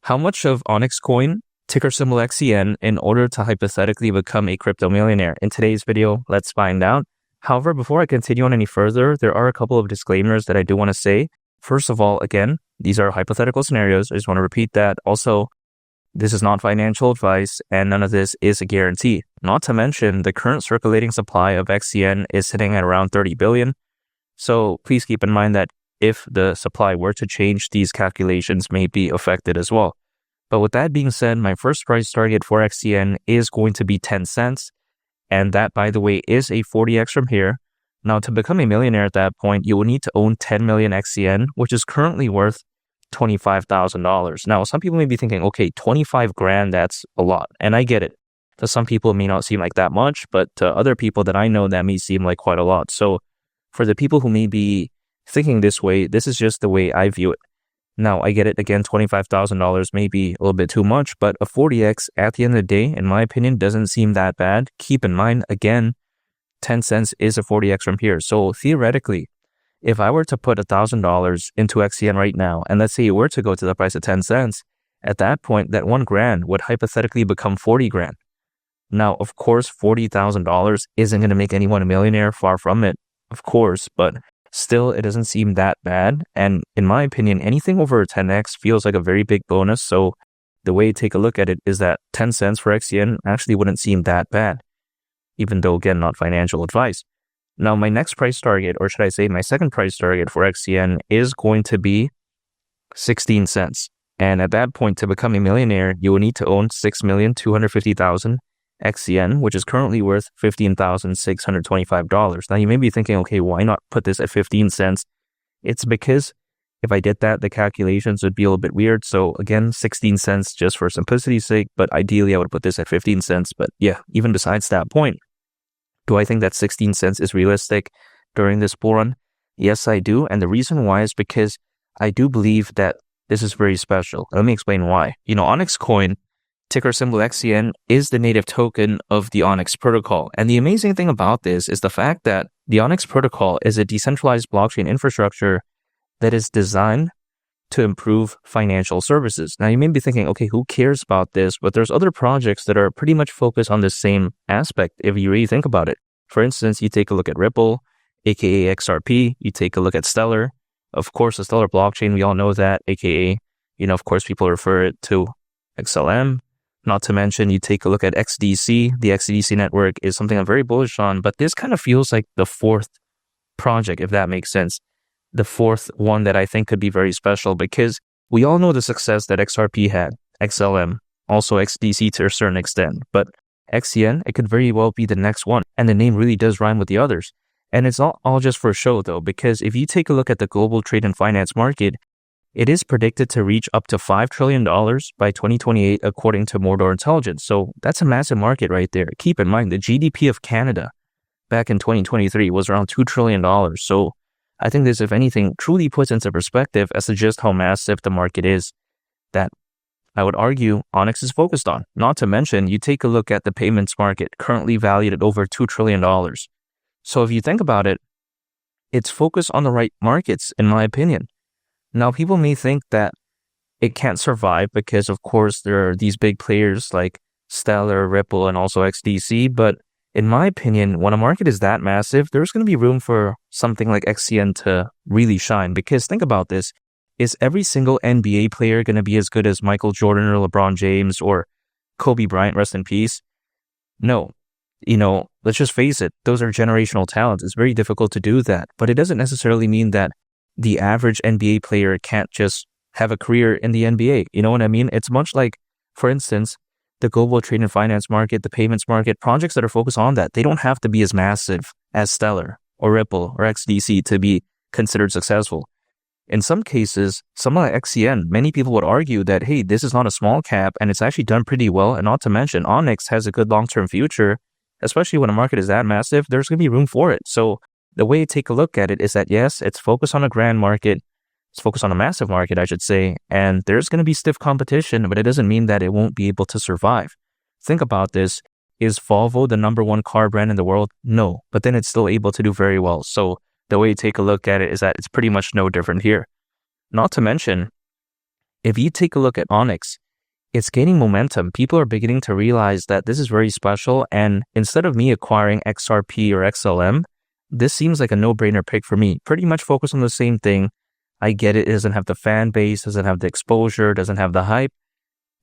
How much of Onyxcoin, ticker symbol XCN, in order to hypothetically become a crypto millionaire? In today's video, let's find out. However, before I continue on any further, there are a couple of disclaimers that I do want to say. First of all, again, these are hypothetical scenarios. I just want to repeat that. Also, this is not financial advice, and none of this is a guarantee. Not to mention, the current circulating supply of XCN is sitting at around 30 billion. So please keep in mind that if the supply were to change, these calculations may be affected as well. But with that being said, my first price target for XCN is going to be 10 cents. And that, by the way, is a 40x from here. Now, to become a millionaire at that point, you will need to own 10 million XCN, which is currently worth $25,000. Now, some people may be thinking, okay, 25 grand, that's a lot. And I get it. To some people, it may not seem like that much, but to other people that I know, that may seem like quite a lot. So for the people who may be thinking this way, this is just the way I view it. Now, I get it. Again, $25,000 may be a little bit too much, but a 40x at the end of the day, in my opinion, doesn't seem that bad. Keep in mind, again, 10 cents is a 40x from here. So theoretically, if I were to put $1,000 into XCN right now, and let's say it were to go to the price of 10 cents, at that point, that 1 grand would hypothetically become 40 grand. Now, of course, $40,000 isn't going to make anyone a millionaire, far from it, of course, but still, it doesn't seem that bad. And in my opinion, anything over 10x feels like a very big bonus. So the way to take a look at it is that 10 cents for XCN actually wouldn't seem that bad, even though, again, not financial advice. Now, my next price target, or should I say my second price target for XCN, is going to be 16 cents. And at that point, to become a millionaire, you will need to own 6,250,000 XCN, which is currently worth $15,625. Now, you may be thinking, okay, why not put this at 15 cents? It's because if I did that, the calculations would be a little bit weird. So again, 16 cents just for simplicity's sake, but ideally I would put this at 15 cents. But yeah, even besides that point, do I think that 16 cents is realistic during this bull run? Yes, I do. And the reason why is because I do believe that this is very special. Let me explain why. Onyxcoin, ticker symbol XCN, is the native token of the Onyx protocol. And the amazing thing about this is the fact that the Onyx protocol is a decentralized blockchain infrastructure that is designed to improve financial services. Now, you may be thinking, okay, who cares about this? But there's other projects that are pretty much focused on the same aspect if you really think about it. For instance, you take a look at Ripple, aka XRP. You take a look at Stellar. Of course, the Stellar blockchain, we all know that, aka, of course, people refer it to XLM. Not to mention, you take a look at XDC. The XDC network is something I'm very bullish on, but this kind of feels like the fourth project, if that makes sense. The fourth one that I think could be very special, because we all know the success that XRP had, XLM, also XDC to a certain extent. But XCN, it could very well be the next one. And the name really does rhyme with the others. And it's not all just for show, though, because if you take a look at the global trade and finance market, it is predicted to reach up to $5 trillion by 2028, according to Mordor Intelligence. So that's a massive market right there. Keep in mind, the GDP of Canada back in 2023 was around $2 trillion. So I think this, if anything, truly puts into perspective as to just how massive the market is that I would argue Onyx is focused on. Not to mention, you take a look at the payments market, currently valued at over $2 trillion. So if you think about it, it's focused on the right markets, in my opinion. Now, people may think that it can't survive because, of course, there are these big players like Stellar, Ripple, and also XDC. But in my opinion, when a market is that massive, there's going to be room for something like XCN to really shine. Because think about this. Is every single NBA player going to be as good as Michael Jordan or LeBron James or Kobe Bryant, rest in peace? No. Let's just face it. Those are generational talents. It's very difficult to do that. But it doesn't necessarily mean that the average NBA player can't just have a career in the NBA. You know what I mean? It's much like, for instance, the global trade and finance market, the payments market, projects that are focused on that. They don't have to be as massive as Stellar or Ripple or XDC to be considered successful. In some cases, something like XCN, many people would argue that, hey, this is not a small cap and it's actually done pretty well. And not to mention, Onyx has a good long-term future, especially when a market is that massive. There's going to be room for it. So the way to take a look at it is that, yes, it's focused on a grand market. It's focused on a massive market, I should say. And there's going to be stiff competition, but it doesn't mean that it won't be able to survive. Think about this. Is Volvo the #1 car brand in the world? No, but then it's still able to do very well. So the way to take a look at it is that it's pretty much no different here. Not to mention, if you take a look at Onyx, it's gaining momentum. People are beginning to realize that this is very special. And instead of me acquiring XRP or XLM, this seems like a no-brainer pick for me. Pretty much focus on the same thing. I get it. It doesn't have the fan base, doesn't have the exposure, doesn't have the hype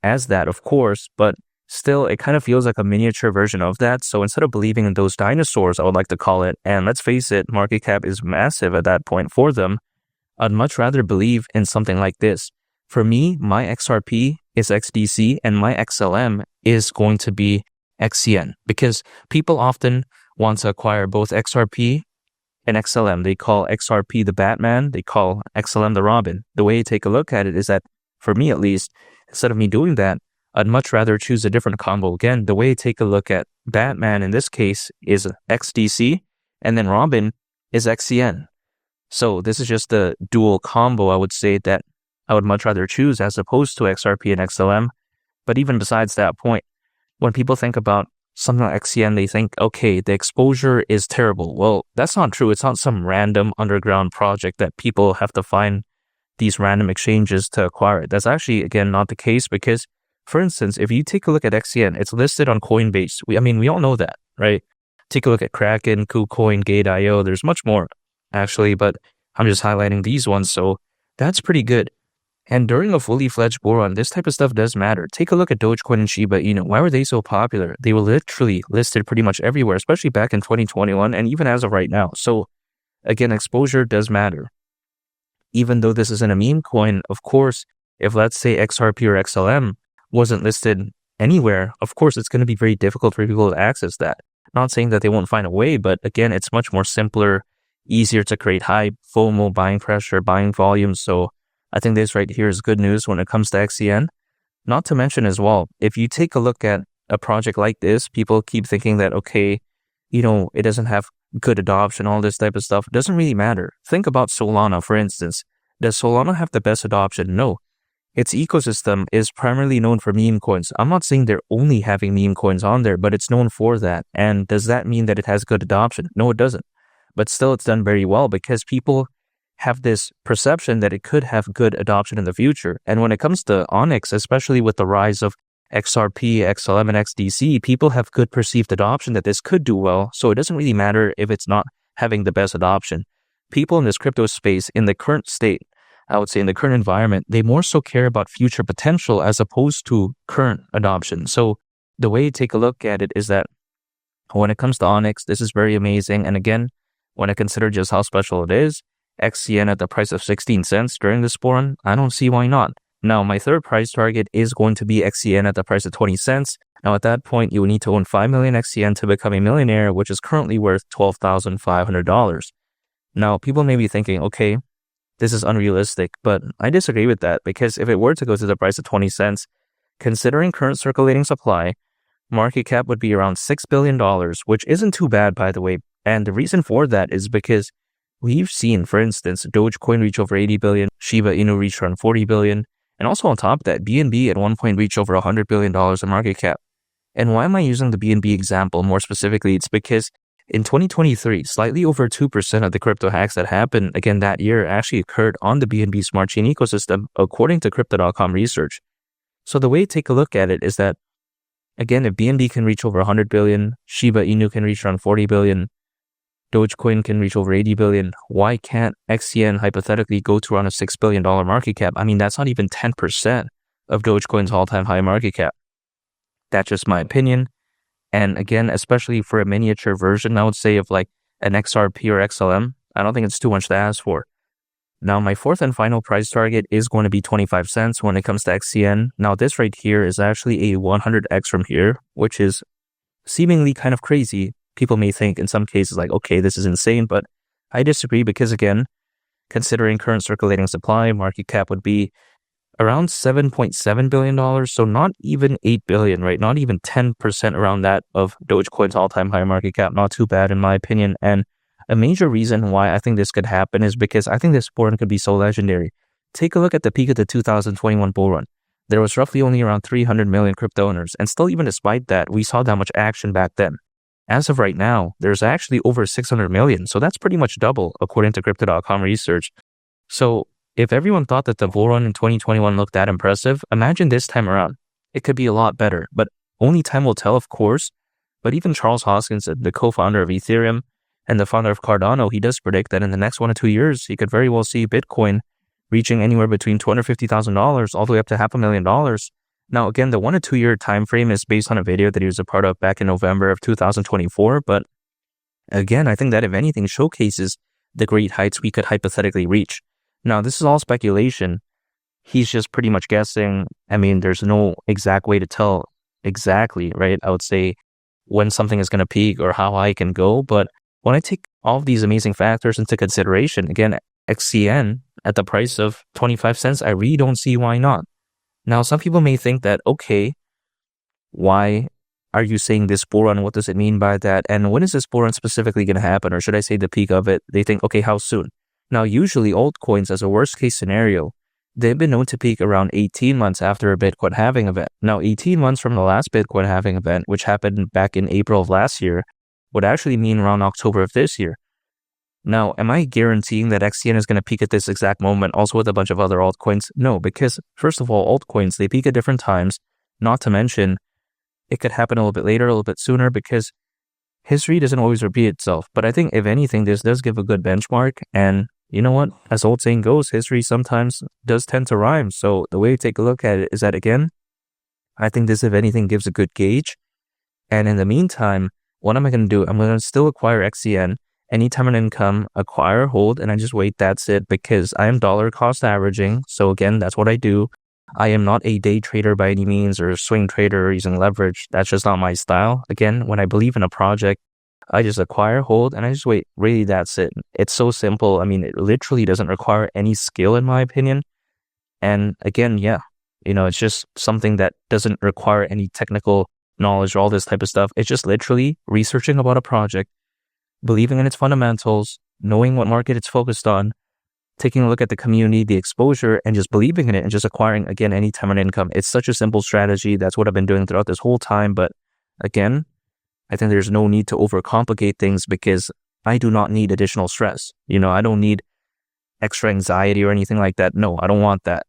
as that, of course, but still, it kind of feels like a miniature version of that. So instead of believing in those dinosaurs, I would like to call it, and let's face it, market cap is massive at that point for them, I'd much rather believe in something like this. For me, my XRP is XDC and my XLM is going to be XCN, because people often want to acquire both XRP and XLM. They call XRP the Batman, they call XLM the Robin. The way you take a look at it is that, for me at least, instead of me doing that, I'd much rather choose a different combo. Again, the way you take a look at Batman in this case is XDC, and then Robin is XCN. So this is just the dual combo, I would say, that I would much rather choose as opposed to XRP and XLM. But even besides that point, when people think about something like XCN, they think, okay, the exposure is terrible. Well, that's not true. It's not some random underground project that people have to find these random exchanges to acquire it. That's actually, again, not the case because, for instance, if you take a look at XCN, it's listed on Coinbase. We all know that, right? Take a look at Kraken, KuCoin, Gate.io. There's much more, actually, but I'm just highlighting these ones. So that's pretty good. And during a fully fledged bull run, this type of stuff does matter. Take a look at Dogecoin and Shiba Inu. Why were they so popular? They were literally listed pretty much everywhere, especially back in 2021 and even as of right now. So again, exposure does matter. Even though this isn't a meme coin, of course, if let's say XRP or XLM wasn't listed anywhere, of course, it's going to be very difficult for people to access that. Not saying that they won't find a way, but again, it's much more simpler, easier to create hype, FOMO, buying pressure, buying volume. So I think this right here is good news when it comes to XCN. Not to mention as well, if you take a look at a project like this, people keep thinking that, okay, it doesn't have good adoption, all this type of stuff. It doesn't really matter. Think about Solana, for instance. Does Solana have the best adoption? No. Its ecosystem is primarily known for meme coins. I'm not saying they're only having meme coins on there, but it's known for that. And does that mean that it has good adoption? No, it doesn't. But still, it's done very well because people have this perception that it could have good adoption in the future. And when it comes to Onyx, especially with the rise of XRP, XLM, and XDC, people have good perceived adoption that this could do well. So it doesn't really matter if it's not having the best adoption. People in this crypto space, in the current state, I would say in the current environment, they more so care about future potential as opposed to current adoption. So the way you take a look at it is that when it comes to Onyx, this is very amazing. And again, when I consider just how special it is, XCN at the price of 16 cents during this bull run, I don't see why not. Now, my third price target is going to be XCN at the price of 20 cents. Now, at that point, you would need to own 5 million XCN to become a millionaire, which is currently worth $12,500. Now, people may be thinking, okay, this is unrealistic, but I disagree with that because if it were to go to the price of 20 cents, considering current circulating supply, market cap would be around $6 billion, which isn't too bad, by the way. And the reason for that is because we've seen, for instance, Dogecoin reach over 80 billion, Shiba Inu reach around 40 billion, and also on top of that, BNB at one point reached over $100 billion in market cap. And why am I using the BNB example more specifically? It's because in 2023, slightly over 2% of the crypto hacks that happened again that year actually occurred on the BNB Smart Chain ecosystem, according to Crypto.com research. So the way to take a look at it is that, again, if BNB can reach over 100 billion, Shiba Inu can reach around 40 billion, Dogecoin can reach over 80 billion, why can't XCN hypothetically go to around a $6 billion market cap? I mean, that's not even 10% of Dogecoin's all-time high market cap. That's just my opinion. And again, especially for a miniature version, I would say of like an XRP or XLM, I don't think it's too much to ask for. Now, my fourth and final price target is going to be 25 cents when it comes to XCN. Now, this right here is actually a 100x from here, which is seemingly kind of crazy. People may think in some cases like, okay, this is insane, but I disagree because again, considering current circulating supply, market cap would be around $7.7 billion. So not even 8 billion, right? Not even 10% around that of Dogecoin's all-time high market cap. Not too bad in my opinion. And a major reason why I think this could happen is because I think this bull run could be so legendary. Take a look at the peak of the 2021 bull run. There was roughly only around 300 million crypto owners. And still, even despite that, we saw that much action back then. As of right now, there's actually over 600 million. So that's pretty much double according to Crypto.com research. So if everyone thought that the bull run in 2021 looked that impressive, imagine this time around. It could be a lot better, but only time will tell, of course. But even Charles Hoskinson, the co-founder of Ethereum and the founder of Cardano, he does predict that in the next 1 to 2 years, he could very well see Bitcoin reaching anywhere between $250,000 all the way up to $500,000. Now, again, the 1 to 2 year time frame is based on a video that he was a part of back in November of 2024. But again, I think that if anything showcases the great heights we could hypothetically reach. Now, this is all speculation. He's just pretty much guessing. I mean, there's no exact way to tell exactly, right? I would say when something is going to peak or how high it can go. But when I take all of these amazing factors into consideration, again, XCN at the price of 25 cents, I really don't see why not. Now, some people may think that, okay, why are you saying this bull run? What does it mean by that? And when is this bull run specifically going to happen? Or should I say the peak of it? They think, okay, how soon? Now, usually altcoins, as a worst case scenario, they've been known to peak around 18 months after a Bitcoin halving event. Now, 18 months from the last Bitcoin halving event, which happened back in April of last year, would actually mean around October of this year. Now, am I guaranteeing that XCN is going to peak at this exact moment, also with a bunch of other altcoins? No, because first of all, altcoins, they peak at different times. Not to mention, it could happen a little bit later, a little bit sooner, because history doesn't always repeat itself. But I think, if anything, this does give a good benchmark. And you know what? As old saying goes, history sometimes does tend to rhyme. So the way to take a look at it is that, again, I think this, if anything, gives a good gauge. And in the meantime, what am I going to do? I'm going to still acquire XCN. Anytime an income, acquire, hold, and I just wait. That's it, because I am dollar cost averaging. So again, that's what I do. I am not a day trader by any means, or a swing trader or using leverage. That's just not my style. Again, when I believe in a project, I just acquire, hold, and I just wait. Really, that's it. It's so simple. I mean, it literally doesn't require any skill, in my opinion. And again, yeah, it's just something that doesn't require any technical knowledge or all this type of stuff. It's just literally researching about a project, believing in its fundamentals, knowing what market it's focused on, taking a look at the community, the exposure, and just believing in it and just acquiring, again, anytime an income. It's such a simple strategy. That's what I've been doing throughout this whole time. But again, I think there's no need to overcomplicate things, because I do not need additional stress. I don't need extra anxiety or anything like that. No, I don't want that.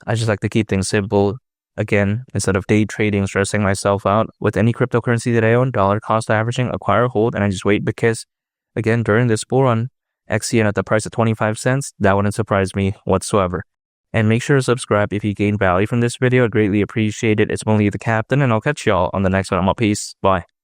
I just like to keep things simple. Again, instead of day trading, stressing myself out with any cryptocurrency that I own, dollar cost averaging, acquire, hold, and I just wait, because again, during this bull run, XCN at the price of 25 cents, that wouldn't surprise me whatsoever. And make sure to subscribe if you gained value from this video. I'd greatly appreciate it. It's only the captain, and I'll catch y'all on the next one. I'm out. Peace. Bye.